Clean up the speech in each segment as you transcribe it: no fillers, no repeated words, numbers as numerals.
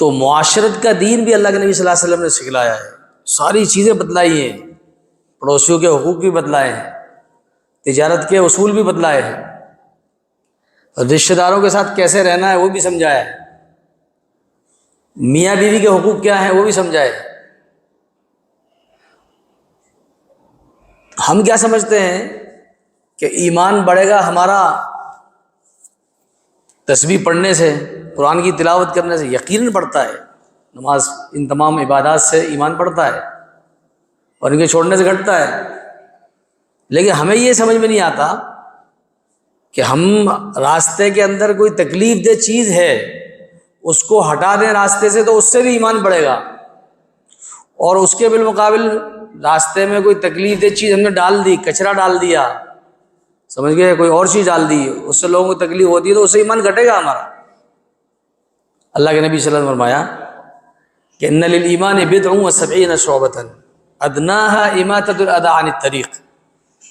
تو معاشرت کا دین بھی اللہ کے نبی صلی اللہ علیہ وسلم نے سکھلایا ہے، ساری چیزیں بتلائی ہیں، پڑوسیوں کے حقوق بھی بتلائے ہیں، تجارت کے اصول بھی بتلائے ہیں، رشتہ داروں کے ساتھ کیسے رہنا ہے وہ بھی سمجھایا ہے، میاں بیوی کے حقوق کیا ہیں وہ بھی سمجھائے۔ ہم کیا سمجھتے ہیں کہ ایمان بڑھے گا ہمارا تسبیح پڑھنے سے، قرآن کی تلاوت کرنے سے؟ یقیناً بڑھتا ہے، نماز ان تمام عبادات سے ایمان بڑھتا ہے اور ان کے چھوڑنے سے گھٹتا ہے۔ لیکن ہمیں یہ سمجھ میں نہیں آتا کہ ہم راستے کے اندر کوئی تکلیف دہ چیز ہے اس کو ہٹا دیں راستے سے تو اس سے بھی ایمان بڑھے گا، اور اس کے بالمقابل راستے میں کوئی تکلیف دہ چیز ہم نے ڈال دی، کچرا ڈال دیا، سمجھ گئے، کوئی اور چیز ڈال دی، اس سے لوگوں کو تکلیف ہوتی ہے تو اس سے ایمان گھٹے گا ہمارا۔ اللہ کے نبی صلی اللہ علیہ وسلم نے فرمایا کہ ان للایمان بضع و70 شعبۃ ادناها اماطۃ الاذى عن الطریق،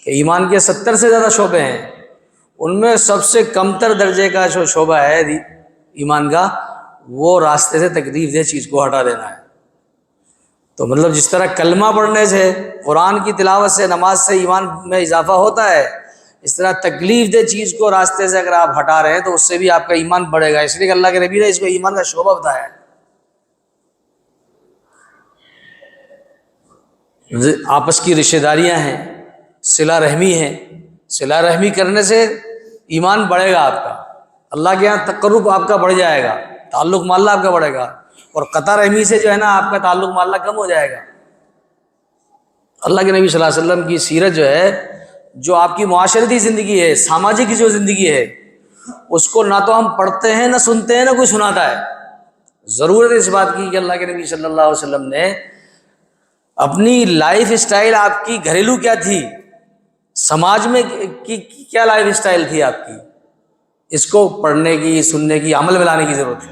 کہ ایمان کے 70 سے زیادہ شعبے ہیں، ان میں سب سے کمتر درجے کا جو شعبہ ہے ایمان کا وہ راستے سے تکلیف دہ چیز کو ہٹا دینا ہے۔ تو مطلب جس طرح کلمہ پڑھنے سے، قرآن کی تلاوت سے، نماز سے ایمان میں اضافہ ہوتا ہے، اس طرح تکلیف دہ چیز کو راستے سے اگر آپ ہٹا رہے ہیں تو اس سے بھی آپ کا ایمان بڑھے گا، اس لیے کہ اللہ کے نبی نے اس کو ایمان کا شعبہ بتایا ہے۔ آپس کی رشتہ داریاں ہیں، صلہ رحمی ہے، صلہ رحمی کرنے سے ایمان بڑھے گا آپ کا، اللہ کے یہاں تقرب آپ کا بڑھ جائے گا، تعلق مع اللہ آپ کا بڑھے گا، اور قطع رحمی سے جو ہے نا آپ کا تعلق مع اللہ کم ہو جائے گا۔ اللہ کے نبی صلی اللہ علیہ وسلم کی سیرت جو ہے، جو آپ کی معاشرتی زندگی ہے، سماجی کی جو زندگی ہے، اس کو نہ تو ہم پڑھتے ہیں نہ سنتے ہیں نہ کوئی سناتا ہے۔ ضرورت اس بات کی کہ اللہ کے نبی صلی اللہ علیہ وسلم نے اپنی لائف اسٹائل، آپ کی گھریلو کیا تھی، سماج میں کی کیا لائف اسٹائل تھی آپ کی، اس کو پڑھنے کی، سننے کی، عمل میں لانے کی ضرورت ہے۔